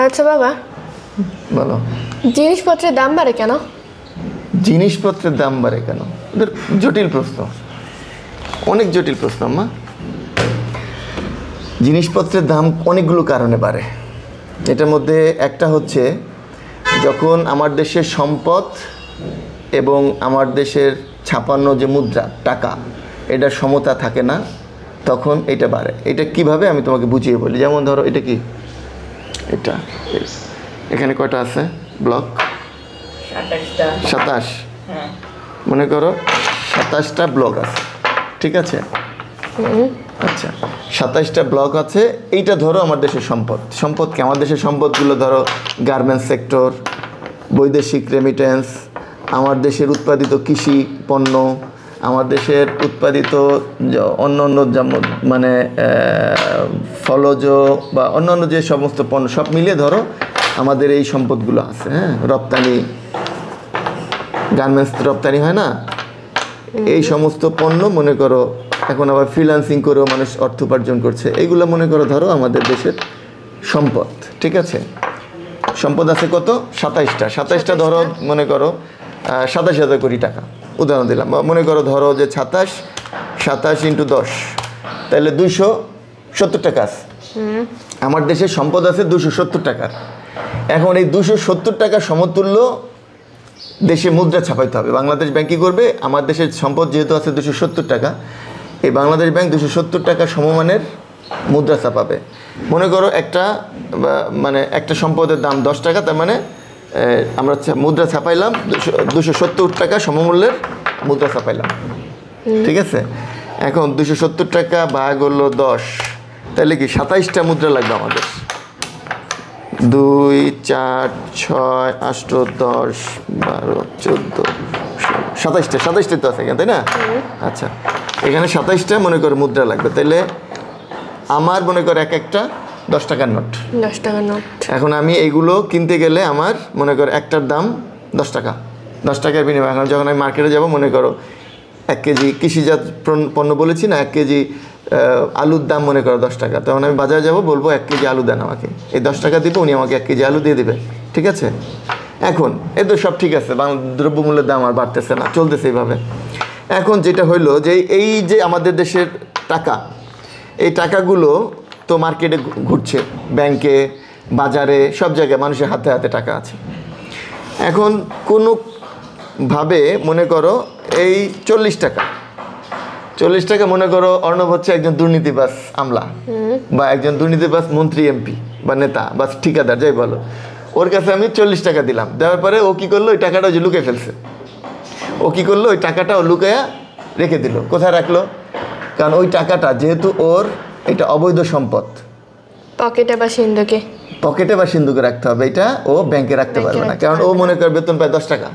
আচ্ছা বাবা, বলো। জিনিসপত্রের দাম বাড়ে কেন? জিনিসপত্রের দাম বাড়ে কেন? ওদের জটিল প্রশ্ন, অনেক জটিল প্রশ্ন আম্মা। জিনিসপত্রের দাম অনেকগুলো কারণে বাড়ে। এটার মধ্যে একটা হচ্ছে যখন আমার দেশের সম্পদ এবং আমার দেশের ছাপান্ন যে মুদ্রা টাকা এটার সমতা থাকে না, তখন এটা বাড়ে। এটা কিভাবে আমি তোমাকে বুঝিয়ে বলি। যেমন ধরো এটা কি, এটা এখানে কয়টা আছে ব্লক? 27। মনে করো 27টা ব্লক আছে, ঠিক আছে? আচ্ছা, 27টা ব্লক আছে। এইটা ধরো আমার দেশের সম্পদ কি? আমার দেশের সম্পদগুলো ধরো গার্মেন্টস সেক্টর, বৈদেশিক রেমিটেন্স, আমার দেশের উৎপাদিত কৃষি পণ্য, আমার দেশের উৎপাদিত অন্য অন্য মানে ফলজ বা অন্যান্য যে সমস্ত পণ্য সব মিলিয়ে ধরো আমাদের এই সম্পদগুলো আছে। হ্যাঁ, রপ্তানি, গার্মেন্টস রপ্তানি হয় না, এই সমস্ত পণ্য মনে করো এখন আবার ফ্রিল্যান্সিং করেও মানুষ অর্থ উপার্জন করছে। এইগুলো মনে করো ধরো আমাদের দেশের সম্পদ, ঠিক আছে? সম্পদ আছে কত? 27টা। 27টা ধরো মনে করো 27,000 কোটি টাকা, উদাহরণ দিলাম। মনে করো ধরো যে 27 ইন্টু 10, তাহলে 270 টাকা আছে। আমার দেশের সম্পদ আছে 270 টাকার। এখন এই 270 টাকা সমতুল্য দেশে মুদ্রা ছাপাইতে হবে। বাংলাদেশ ব্যাংক কী করবে? আমার দেশের সম্পদ যেহেতু আছে 270 টাকা, এই বাংলাদেশ ব্যাংক 270 টাকা সমমানের মুদ্রা ছাপাবে। মনে করো একটা সম্পদের দাম 10 টাকা, তার মানে আমরা মুদ্রা ছাপাইলাম 270 টাকা সমমূল্যের মুদ্রা ছাপাইলাম, ঠিক আছে? এখন 270 টাকা ভাগ হলো 10, তাহলে কি 27টা মুদ্রা লাগবে আমাদের। 2, 4, 6, 8, 10, 12, 14, 27টা তো আছে এখানে, তাই না? আচ্ছা, এখানে 27টা মনে করো মুদ্রা লাগবে। তাহলে আমার মনে করো একটা 10 টাকার নোট। 10 টাকার নোট। এখন আমি এইগুলো কিনতে গেলে আমার মনে করো একটার দাম 10 টাকা। 10 টাকার বিনিময়ে এখন যখন আমি মার্কেটে যাব, মনে করো 1 কেজি কৃষিজাত পণ্য বলেছি না, 1 কেজি আলুর দাম মনে করো 10 টাকা। তখন আমি বাজারে যাব, বলবো 1 কেজি আলু দেন আমাকে। এই 10 টাকা দিব, উনি আমাকে 1 কেজি আলু দিয়ে দেবে, ঠিক আছে? এখন এ তো সব ঠিক আছে, দ্রব্যমূল্যের দাম আর বাড়তেছে না, চলতেছে এইভাবে। এখন যেটা হইলো যে এই যে আমাদের দেশের টাকা, এই টাকাগুলো তো মার্কেটে ঘুরছে, ব্যাংকে, বাজারে, সব জায়গায় মানুষের হাতে হাতে টাকা আছে। এখন কোনোভাবে মনে করো এই 40 টাকা মনে করো অর্ণব হচ্ছে একজন দুর্নীতিবাজ আমলা বা একজন দুর্নীতিবাজ মন্ত্রী, এমপি বা নেতা বা ঠিকাদার, যাই বলো, ওর কাছে আমি 40 টাকা দিলাম। দেওয়ার পরে ও কী করলো? ওই টাকাটা যে লুকিয়ে ফেলছে। ও কী করলো? ওই টাকাটা ও লুকায়া রেখে দিল। কোথায় রাখলো? কারণ ওই টাকাটা যেহেতু ওর এটা অবৈধ সম্পদ, পকেটে বা সিন্ধুকে রাখতে হবে। এটা ও ব্যাংকে রাখতে পারবে না, কারণ ও মনে করে বেতন পায় 10 টাকা,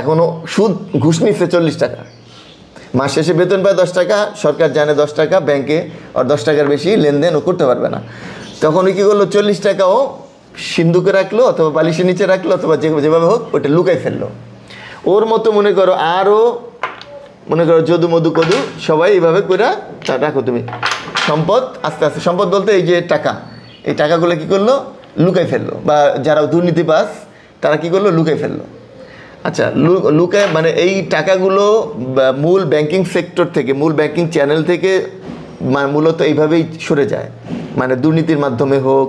এখন ও সুদ ঘুষ নিচ্ছে 40 টাকা। মাস শেষে বেতন পায় 10 টাকা, সরকার জানে 10 টাকা, ব্যাংকে আর 10 টাকার বেশি লেনদেন ও করতে পারবে না। তখন ওই কী করলো? 40 টাকা ও সিন্ধুকে রাখলো, অথবা বালিশের নিচে রাখলো, অথবা যেভাবে হোক ওটা লুকাই ফেললো। ওর মতো মনে করো আরও মনে করো যদু মধু কদু সবাই এইভাবে করে রাখো তুমি সম্পদ। আস্তে আস্তে সম্পদ বলতে এই যে টাকা, এই টাকাগুলো কী করলো? লুকাই ফেললো। বা যারা দুর্নীতিবাজ তারা কী করলো? লুকাই ফেললো। আচ্ছা, লুকায় মানে এই টাকাগুলো মূল ব্যাংকিং সেক্টর থেকে, মূল ব্যাংকিং চ্যানেল থেকে মূলত এইভাবেই সরে যায়। মানে দুর্নীতির মাধ্যমে হোক,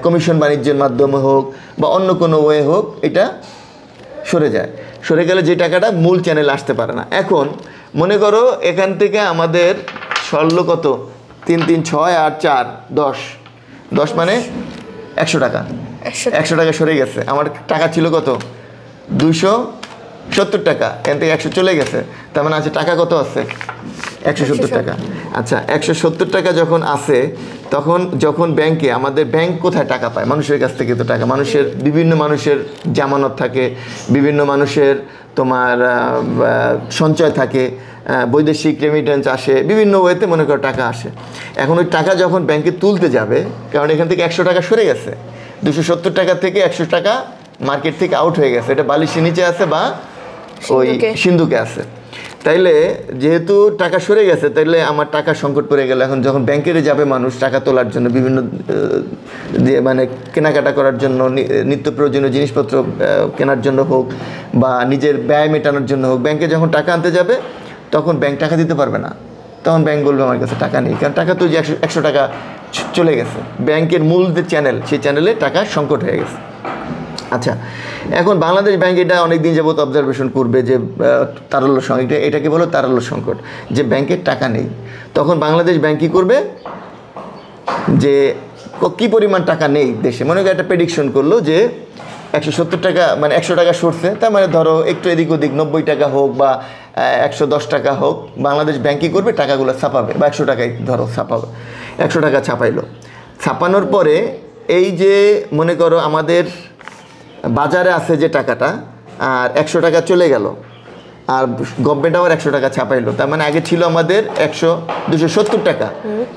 কমিশন বাণিজ্যের মাধ্যমে হোক, বা অন্য কোনো ওয়ে হোক, এটা সরে যায়। সরে গেলে যে টাকাটা মূল চ্যানেলে আসতে পারে না। এখন মনে করো এখান থেকে আমাদের সরলো কত? 3, 3, 6 আর 4, 10 মানে 100 টাকা। 100 টাকা সরে গেছে। আমার টাকা ছিল কত? 270 টাকা। এখান থেকে 100 চলে গেছে, তার মানে আছে টাকা কত আছে? 170 টাকা। আচ্ছা, 170 টাকা যখন আসে, তখন যখন ব্যাংকে, আমাদের ব্যাংক কোথায় টাকা পায়? মানুষের কাছ থেকে তো টাকা, বিভিন্ন মানুষের জামানত থাকে, বিভিন্ন মানুষের তোমার সঞ্চয় থাকে, বৈদেশিক রেমিটেন্স আসে, বিভিন্ন ওয়েতে মনে করো টাকা আসে। এখন ওই টাকা যখন ব্যাংকে তুলতে যাবে, কারণ এখান থেকে 100 টাকা সরে গেছে, 270 টাকা থেকে 100 টাকা মার্কেট থেকে আউট হয়ে গেছে, এটা বালিশের নিচে আছে বা ওই সিন্ধুকে আছে। তাইলে যেহেতু টাকা সরে গেছে, তাইলে আমার টাকা সংকট পড়ে গেল। এখন যখন ব্যাংকে যাবে মানুষ টাকা তোলার জন্য, বিভিন্ন যে মানে কেনাকাটা করার জন্য, নিত্য প্রয়োজনীয় জিনিসপত্র কেনার জন্য হোক বা নিজের ব্যয় মেটানোর জন্য হোক, ব্যাংকে যখন টাকা আনতে যাবে তখন ব্যাংক টাকা দিতে পারবে না। তখন ব্যাংক বলবে আমার কাছে টাকা নেই, কারণ টাকা তো যে 100 টাকা চলে গেছে, ব্যাংকের মূল যে চ্যানেল, সেই চ্যানেলে টাকা সংকট হয়ে গেছে। আচ্ছা, এখন বাংলাদেশ ব্যাংক এটা অনেকদিন যাবত অবজারভেশন করবে যে তারল্য সংকট, এটাকে বলো তারল্য সংকট, যে ব্যাংকের টাকা নেই। তখন বাংলাদেশ ব্যাংক কী করবে, যে কী পরিমাণ টাকা নেই দেশে, মনে করি একটা প্রেডিকশন করলো যে 170 টাকা, মানে 100 টাকা সরছে, তার মানে ধরো একটু এদিক ওদিক 90 টাকা হোক বা 110 টাকা হোক, বাংলাদেশ ব্যাংক কী করবে, টাকাগুলো ছাপাবে, বা 100 টাকাই ধরো ছাপাবে, 100 টাকা ছাপাইলো। ছাপানোর পরে এই যে মনে করো আমাদের বাজারে আছে যে টাকাটা, আর 100 টাকা চলে গেল, আর গভর্নমেন্ট আবার 100 টাকা ছাপাইলো, তার মানে আগে ছিল আমাদের 270 টাকা,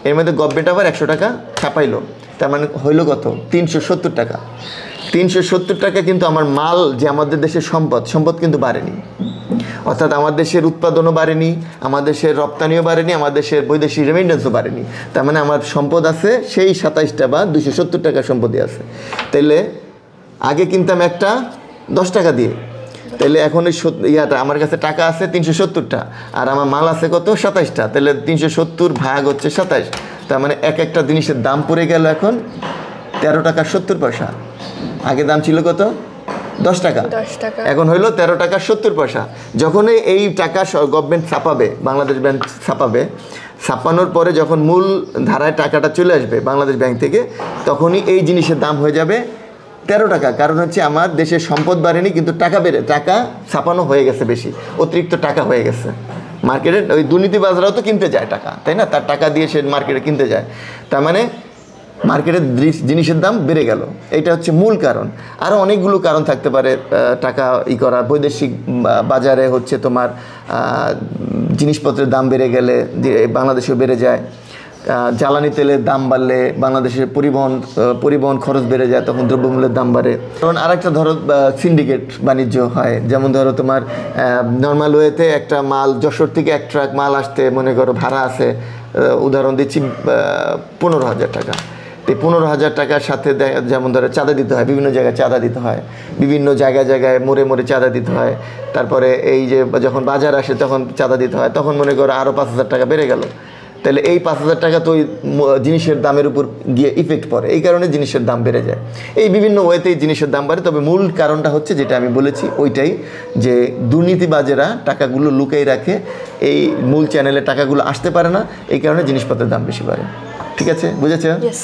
এর মধ্যে গভর্নমেন্ট আবার 100 টাকা ছাপাইলো, তার মানে হইলো কত, 370 টাকা। 370 টাকা কিন্তু আমার মাল, যে আমাদের দেশের সম্পদ কিন্তু বাড়েনি, অর্থাৎ আমার দেশের উৎপাদনও বাড়েনি, আমাদের দেশের রপ্তানিও বাড়েনি, আমাদের দেশের বৈদেশিক রেমিটেন্সও বাড়েনি। তার মানে আমার সম্পদ আছে সেই 27টা বা 270 টাকা সম্পদই আছে। তাইলে আগে কিনতাম একটা 10 টাকা দিয়ে, তাহলে এখন এই ইয়াটা আমার কাছে টাকা আছে 370টা, আর আমার মাল আছে কত, 27টা, তাহলে 370 ভাগ হচ্ছে 27, তার মানে একটা জিনিসের দাম পড়ে গেল এখন 13 টাকা 70 পয়সা। আগে দাম ছিল কত, 10 টাকা, এখন হইলো 13 টাকা 70 পয়সা। যখনই এই টাকা গভর্নমেন্ট ছাপাবে, বাংলাদেশ ব্যাংক ছাপাবে, ছাপানোর পরে যখন মূল ধারায় টাকাটা চলে আসবে বাংলাদেশ ব্যাংক থেকে, তখনই এই জিনিসের দাম হয়ে যাবে 13 টাকা। কারণ হচ্ছে আমার দেশের সম্পদ বাড়েনি, কিন্তু টাকা ছাপানো হয়ে গেছে, বেশি অতিরিক্ত টাকা হয়ে গেছে। মার্কেটে ওই দুর্নীতিবাজরাও তো কিনতে যায় টাকা, তাই না, তার টাকা দিয়ে সে মার্কেটে কিনতে যায়, তার মানে মার্কেটের জিনিসের দাম বেড়ে গেল। এটা হচ্ছে মূল কারণ। আরও অনেকগুলো কারণ থাকতে পারে টাকা করা, বৈদেশিক বাজারে হচ্ছে তোমার জিনিসপত্রের দাম বেড়ে গেলে বাংলাদেশেও বেড়ে যায়, জ্বালানি তেলের দাম বাড়লে বাংলাদেশের পরিবহন খরচ বেড়ে যায়, তখন দ্রব্যমূল্যের দাম বাড়ে। কারণ আরেকটা ধরো সিন্ডিকেট বাণিজ্য হয়, যেমন ধরো তোমার নর্মাল ওয়েতে একটা মাল যশোর থেকে এক ট্রাক মাল আসতে মনে করো ভাড়া আছে, উদাহরণ দিচ্ছি 15,000 টাকা। এই 15,000 টাকার সাথে যেমন ধরো চাঁদা দিতে হয়, বিভিন্ন জায়গায় চাঁদা দিতে হয়, বিভিন্ন জায়গায় মোড়ে চাঁদা দিতে হয়, তারপরে এই যে যখন বাজার আসে তখন চাঁদা দিতে হয়, তখন মনে করো আরও 5,000 টাকা বেড়ে গেল। তাহলে এই 5,000 টাকা তো ওই জিনিসের দামের উপর গিয়ে ইফেক্ট পড়ে, এই কারণে জিনিসের দাম বেড়ে যায়। এই বিভিন্ন ওয়েতেই জিনিসের দাম বাড়ে, তবে মূল কারণটা হচ্ছে যেটা আমি বলেছি ওইটাই, যে দুর্নীতিবাজেরা টাকাগুলো লুকিয়ে রাখে, এই মূল চ্যানেলে টাকাগুলো আসতে পারে না, এই কারণে জিনিসপত্রের দাম বেশি বাড়ে। ঠিক আছে, বুঝেছো? Yes.